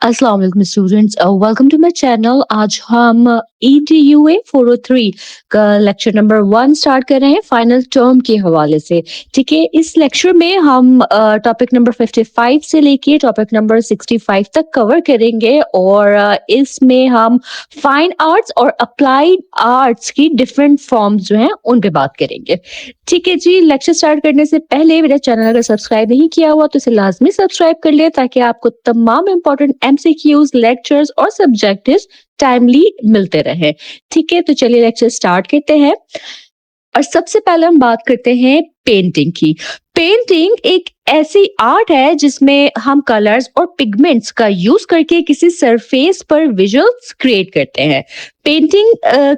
अस्सलाम वालेकुम students, welcome to my channel. आज हम ETUA 403 का लेक्चर नंबर 1 स्टार्ट कर रहे हैं फाइनल टर्म के हवाले से। ठीक है, इस लेक्चर में हम टॉपिक नंबर 55 से लेके टॉपिक नंबर 65 तक कवर करेंगे और इसमें हम फाइन आर्ट्स और अप्लाइड आर्ट्स की डिफरेंट फॉर्म्स जो हैं उन पे बात करेंगे। ठीक है जी, लेक्चर स्टार्ट करने से पहले मेरा चैनल अगर सब्सक्राइब नहीं किया हुआ तो इसे लाजमी सब्सक्राइब कर ले ताकि आपको तमाम इंपॉर्टेंट MCQs, लेक्चर्स और सब्जेक्टिव्स टाइमली मिलते रहे। ठीक है, तो चलिए लेक्चर स्टार्ट करते हैं। और सबसे पहले हम बात करते हैं पेंटिंग की। पेंटिंग एक ऐसी आर्ट है जिसमें हम कलर्स और पिगमेंट्स का यूज करके किसी सरफेस पर विजुअल्स क्रिएट करते हैं। पेंटिंग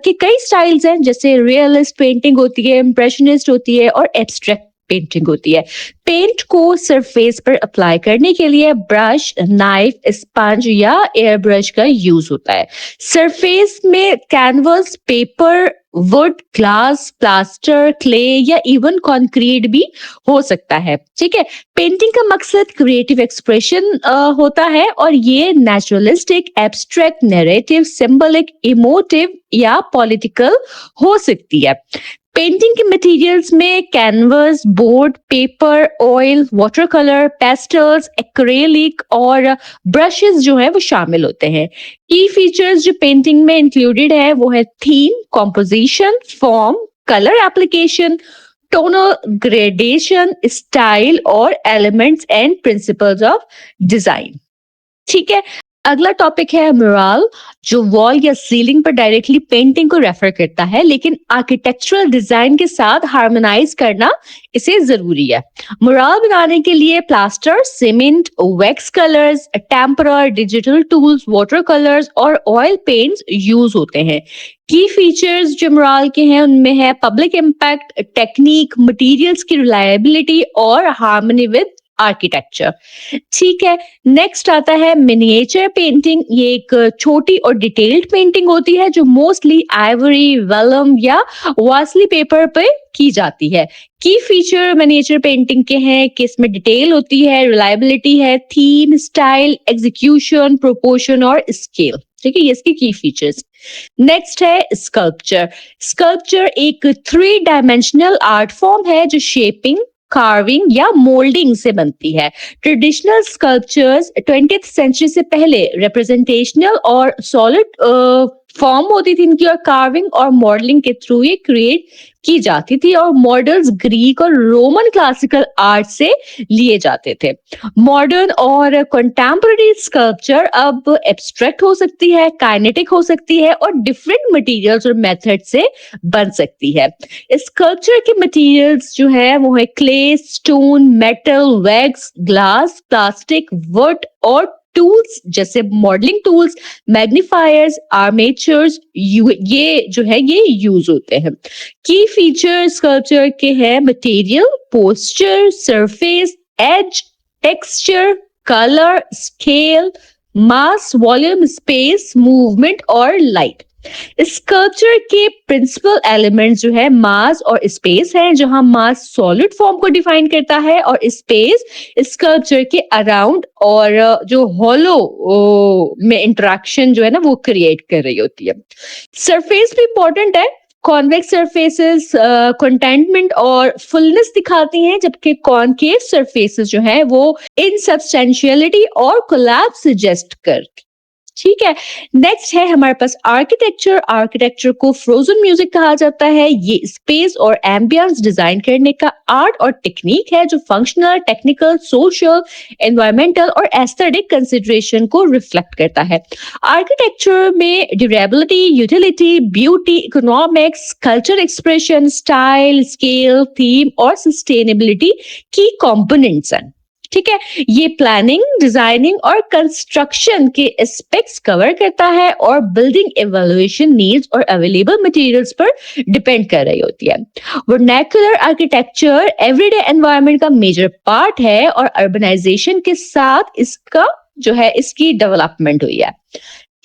के कई स्टाइल्स हैं, जैसे रियलिस्ट पेंटिंग होती है, इम्प्रेशनिस्ट होती है और एब्स्ट्रैक्ट पेंटिंग होती है। पेंट को सरफेस पर अप्लाई करने के लिए ब्रश, नाइफ, स्पंज या एयर ब्रश का यूज होता है। सरफेस में canvas, paper, would, glass, plaster, clay या इवन कंक्रीट भी हो सकता है। ठीक है, पेंटिंग का मकसद क्रिएटिव एक्सप्रेशन होता है और ये naturalistic, abstract, narrative, symbolic, emotive या पॉलिटिकल हो सकती है। पेंटिंग के मटेरियल्स में canvas, board, paper, oil, water colour, pastels, acrylic और ब्रशेस जो है वो शामिल होते हैं। की फीचर्स जो पेंटिंग में इंक्लूडेड है वो है theme, composition, form, colour application, tonal gradation, style और elements and principles of design. ठीक है, अगला टॉपिक है म्यूरल, जो वॉल या सीलिंग पर डायरेक्टली पेंटिंग को रेफर करता है, लेकिन आर्किटेक्चरल डिजाइन के साथ हार्मोनाइज करना इसे जरूरी है। म्यूरल बनाने के लिए plaster, cement, wax colours, tempera, digital tools, water colours और ऑयल पेंट्स यूज होते हैं। की फीचर्स जो म्यूरल के हैं उनमें है पब्लिक इम्पैक्ट, टेक्निक, मटेरियल्स की रिलायबिलिटी और हार्मनी विद आर्किटेक्चर। ठीक है, नेक्स्ट आता है मिनिएचर पेंटिंग। ये एक छोटी और डिटेल्ड पेंटिंग होती है जो मोस्टली आइवरी, वेलम या वासली पेपर पे की जाती है। की फीचर मिनिएचर पेंटिंग के हैं कि इसमें डिटेल होती है, रिलायबिलिटी है, थीम, स्टाइल, एग्जीक्यूशन, प्रोपोर्शन और स्केल। ठीक है, ये इसके की फीचर्स। नेक्स्ट है स्कल्पचर। स्कल्पचर एक 3 डायमेंशनल आर्ट फॉर्म है जो शेपिंग, कार्विंग या मोल्डिंग से बनती है। ट्रेडिशनल स्कल्पचर्स 20th सेंचुरी से पहले रिप्रेजेंटेशनल और सॉलिड फॉर्म होती थी इनकी, और कार्विंग और मॉडलिंग के थ्रू ये क्रिएट की जाती थी और मॉडल्स ग्रीक और रोमन क्लासिकल आर्ट से लिए जाते थे। मॉडर्न और कंटेम्पररी स्कल्पचर अब एब्स्ट्रैक्ट हो सकती है, काइनेटिक हो सकती है और डिफरेंट मटेरियल्स और मेथड से बन सकती है। स्कल्पचर के मटेरियल्स जो है वो है clay, stone, metal, wax, glass, plastic, would और टूल्स जैसे मॉडलिंग टूल्स, मैग्नीफायर्स, आर्मेचर्स, ये जो है ये यूज होते हैं। की फीचर स्कल्पचर के हैं material, posture, surface, edge, texture, colour, scale, mass, volume, space, movement और लाइट। स्कल्पचर के प्रिंसिपल एलिमेंट्स जो है मास और स्पेस है, जहां मास सॉलिड फॉर्म को डिफाइन करता है और स्पेस स्कल्पचर के अराउंड और जो हॉलो में इंटरेक्शन जो है ना वो क्रिएट कर रही होती है। सरफेस भी इंपॉर्टेंट है। कॉन्वेक्स सरफेसेस कंटेनमेंट और फुलनेस दिखाती हैं, जबकि कॉनकेव सरफेसेस जो है वो इनसब्सटेंशियलिटी और कोलैप्स सजेस्ट करती। ठीक है, नेक्स्ट है हमारे पास आर्किटेक्चर। आर्किटेक्चर को फ्रोजन म्यूजिक कहा जाता है। ये स्पेस और एम्बियंस डिजाइन करने का आर्ट और टेक्निक है जो फंक्शनल, टेक्निकल, सोशल, एनवायरमेंटल और एस्थेटिक कंसिडरेशन को रिफ्लेक्ट करता है। आर्किटेक्चर में durability, utility, beauty, economics, culture expression, style, scale, theme और सस्टेनेबिलिटी की कंपोनेंट्स हैं। ठीक है, ये प्लानिंग, डिजाइनिंग और कंस्ट्रक्शन के एस्पेक्ट्स कवर करता है और बिल्डिंग इवैल्यूएशन नीड्स और अवेलेबल मटेरियल्स पर डिपेंड कर रही होती है। वर्नाक्युलर आर्किटेक्चर एवरीडे एनवायरनमेंट का मेजर पार्ट है और अर्बनाइजेशन के साथ इसका जो है इसकी डेवलपमेंट हुई है।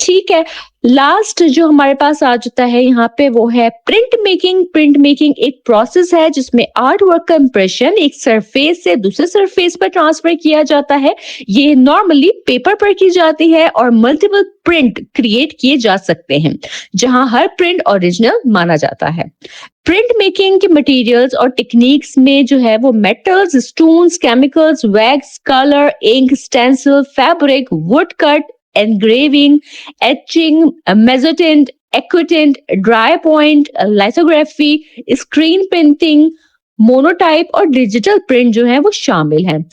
ठीक है। लास्ट जो हमारे पास आ जाता है यहाँ पे वो है प्रिंट मेकिंग। प्रिंट मेकिंग एक प्रोसेस है जिसमें आर्ट वर्क का इंप्रेशन एक सरफेस से दूसरे सरफेस पर ट्रांसफर किया जाता है। ये नॉर्मली पेपर पर की जाती है और मल्टीपल प्रिंट क्रिएट किए जा सकते हैं, जहां हर प्रिंट ओरिजिनल माना जाता है। प्रिंट मेकिंग के मटेरियल्स और टेक्निक्स में जो है वो metals, stones, chemicals, wax, colour, ink, stencil, fabric, wood cut, engraving, etching, mezzotint, aquatint, dry point, lithography, screen printing, monotype और डिजिटल प्रिंट जो है वो शामिल है।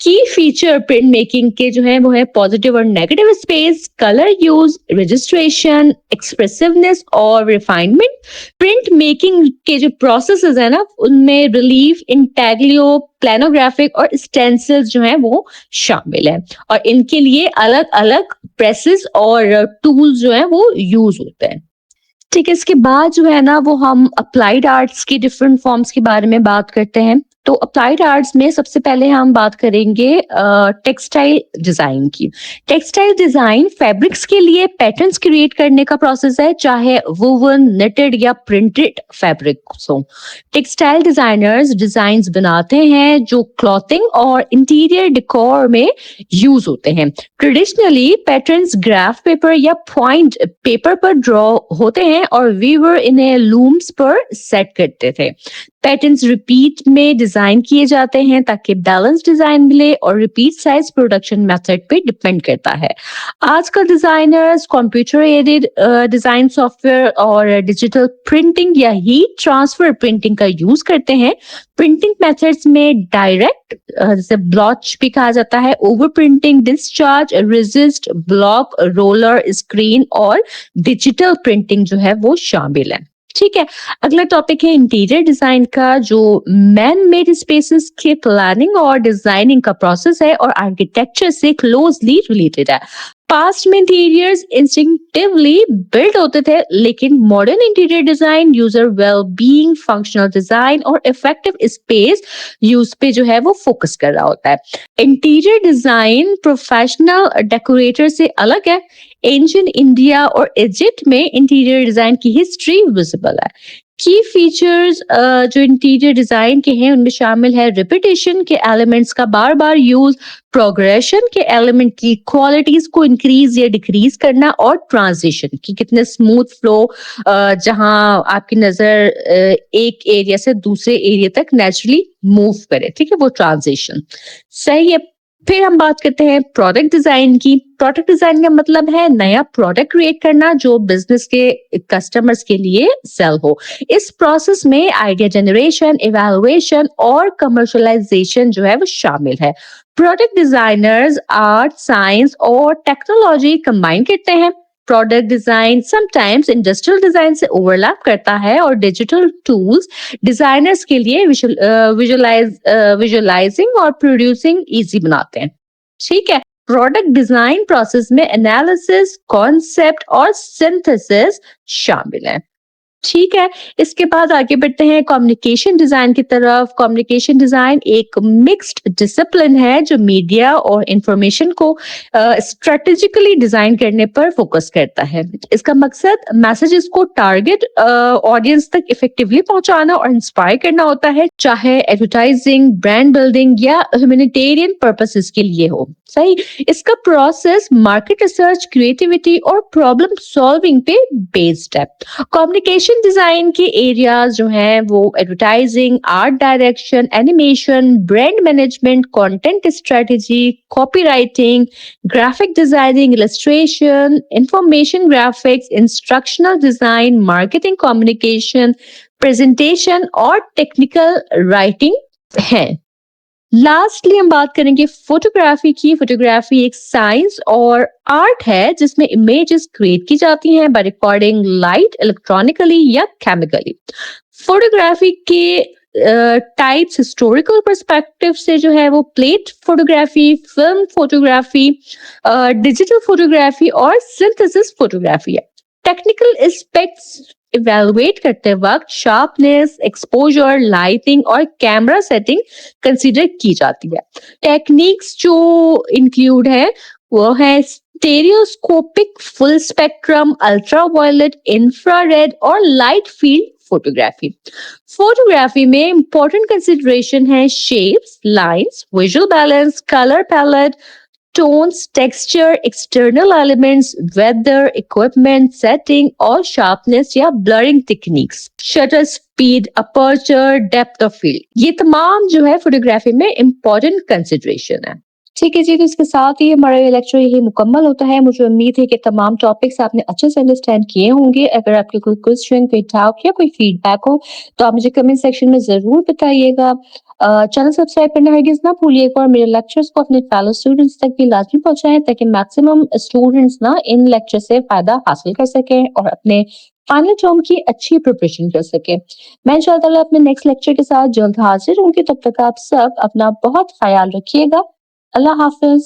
की फीचर प्रिंट मेकिंग के जो है वो है पॉजिटिव और negative space, colour use, registration, expressiveness और रिफाइनमेंट। प्रिंट मेकिंग के जो प्रोसेसेस है ना उनमें रिलीफ, इंटैग्लियो, प्लानोग्राफिक और स्टेंसिल्स जो है वो शामिल है और इनके लिए अलग अलग प्रेसेस और टूल्स जो है वो यूज होते हैं। ठीक है, इसके बाद जो है ना वो हम अप्लाइड आर्ट्स की डिफरेंट फॉर्म्स के बारे में बात करते हैं। तो अप्लाइड आर्ट्स में सबसे पहले हम बात करेंगे टेक्सटाइल डिजाइन की। टेक्सटाइल डिजाइन फैब्रिक्स के लिए पैटर्न्स क्रिएट करने का प्रोसेस है, चाहे वुवन, निटेड या प्रिंटेड फैब्रिक्स हो। टेक्सटाइल डिजाइनर्स डिजाइन्स बनाते हैं जो क्लॉथिंग और इंटीरियर डेकोर में यूज होते हैं। ट्रेडिशनली पैटर्न्स ग्राफ पेपर या पॉइंट पेपर पर ड्रॉ होते हैं और वीवर इन्हें लूम्स पर सेट करते थे। पैटर्न्स रिपीट में डिजाइन किए जाते हैं ताकि बैलेंस डिजाइन मिले और रिपीट साइज प्रोडक्शन मेथड पे डिपेंड करता है। आजकल designers computer aided design software और डिजिटल प्रिंटिंग या हीट ट्रांसफर प्रिंटिंग का यूज करते हैं। प्रिंटिंग मेथड्स में डायरेक्ट, जैसे ब्लॉच भी कहा जाता है, over printing, discharge, resist, block, roller, screen और डिजिटल प्रिंटिंग जो है वो शामिल है। ठीक है, अगला टॉपिक है इंटीरियर डिजाइन का, जो मैन मेड स्पेसेस के प्लानिंग और डिजाइनिंग का प्रोसेस है और आर्किटेक्चर से क्लोजली रिलेटेड है। पास्ट में इंटीरियर्स इंस्टिंक्टिवली बिल्ड होते थे, लेकिन modern interior design user well being, functional design और इफेक्टिव स्पेस यूज पे जो है वो फोकस कर रहा होता है। इंटीरियर डिजाइन प्रोफेशनल डेकोरेटर से अलग है। एंशियंट इंडिया और इजिप्ट में इंटीरियर डिजाइन की हिस्ट्री विजिबल है। की फीचर्स जो इंटीरियर डिजाइन के हैं उनमें शामिल है रिपीटेशन के एलिमेंट्स का बार बार यूज, प्रोग्रेशन के एलिमेंट की क्वालिटीज को इंक्रीज या डिक्रीज करना और ट्रांजिशन की कितने स्मूथ फ्लो, जहां आपकी नजर एक एरिया से दूसरे एरिया तक नेचुरली मूव करे। ठीक है, वो ट्रांजिशन सही है। फिर हम बात करते हैं प्रोडक्ट डिजाइन की। प्रोडक्ट डिजाइन का मतलब है नया प्रोडक्ट क्रिएट करना जो बिजनेस के कस्टमर्स के लिए सेल हो। इस प्रोसेस में आइडिया जनरेशन, इवैल्यूएशन और कमर्शियलाइजेशन जो है वो शामिल है। प्रोडक्ट डिजाइनर्स आर्ट, साइंस और टेक्नोलॉजी कंबाइन करते हैं। Product design sometimes industrial design से ओवरलैप करता है और डिजिटल टूल्स डिजाइनर्स के लिए विजुअलाइजिंग और प्रोड्यूसिंग इजी बनाते हैं। ठीक है, प्रोडक्ट डिजाइन प्रोसेस में एनालिसिस, कॉन्सेप्ट और सिंथेसिस शामिल है। ठीक है, इसके बाद आगे बढ़ते हैं कम्युनिकेशन डिजाइन की तरफ। कम्युनिकेशन डिजाइन एक मिक्स्ड डिसिप्लिन है जो मीडिया और इंफॉर्मेशन को स्ट्रेटेजिकली डिजाइन करने पर फोकस करता है। इसका मकसद मैसेजेस को टारगेट ऑडियंस तक इफेक्टिवली पहुंचाना और इंस्पायर करना होता है, चाहे एडवर्टाइजिंग, ब्रांड बिल्डिंग या ह्यूमैनिटेरियन पर्पसेस के लिए हो। सही, इसका प्रोसेस मार्केट रिसर्च, क्रिएटिविटी और प्रॉब्लम सॉल्विंग पे बेस्ड है। कम्युनिकेशन डिजाइन के एरियाज जो हैं वो advertising, art direction, animation, brand management, content strategy, copywriting, graphic designing, illustration, information graphics, instructional design, marketing communication, presentation और टेक्निकल राइटिंग है। Lastly हम बात करेंगे फोटोग्राफी की। फोटोग्राफी एक साइंस और आर्ट है जिसमें इमेजेस क्रिएट की जाती हैं बाय रिकॉर्डिंग लाइट इलेक्ट्रॉनिकली या केमिकली। फोटोग्राफी के टाइप्स हिस्टोरिकल पर्सपेक्टिव से जो है वो plate photography, film photography, digital photography और सिंथेसिस फोटोग्राफी है। टेक्निकल एस्पेक्ट्स इवेलुएट करते वक्त शार्पनेस, एक्सपोजर, लाइटिंग और कैमरा सेटिंग कंसीडर की जाती है। टेक्निक्स जो इंक्लूड है वो है stereoscopic, full spectrum, ultraviolet, infrared और लाइट फील्ड फोटोग्राफी। फोटोग्राफी में इंपॉर्टेंट कंसिडरेशन है shapes, lines, visual balance, colour palette, tones, texture, external elements, weather, equipment, setting और शार्पनेस या blurring techniques, shutter speed, aperture, depth of field, ये तमाम जो है photography में इंपॉर्टेंट कंसिडरेशन है। ठीक है जी, तो इसके साथ ही हमारा ये लेक्चर यही मुकम्मल होता है। मुझे उम्मीद है कि तमाम टॉपिक्स आपने अच्छे से अंडरस्टैंड किए होंगे। अगर आपके कोई क्वेश्चन, कोई डाउट या कोई फीडबैक हो तो आप मुझे कमेंट सेक्शन में ज़रूर बताइएगा। चैनल सब्सक्राइब करना हरगिज़ ना भूलिएगा और मेरे लेक्चर्स को अपने फेलो स्टूडेंट्स तक भी लाज़मी पहुँचाएँ ताकि मैक्सिमम स्टूडेंट्स ना इन लेक्चर से फ़ायदा हासिल कर सकें और अपने फाइनल टर्म की अच्छी प्रिपरेशन कर सकें। मैं इंशाअल्लाह ताला अपने नेक्स्ट लेक्चर के साथ जल्द हाज़िर होंगी। तब तक आप सब अपना बहुत ख़याल रखिएगा। अल्लाह हाफ़िज़।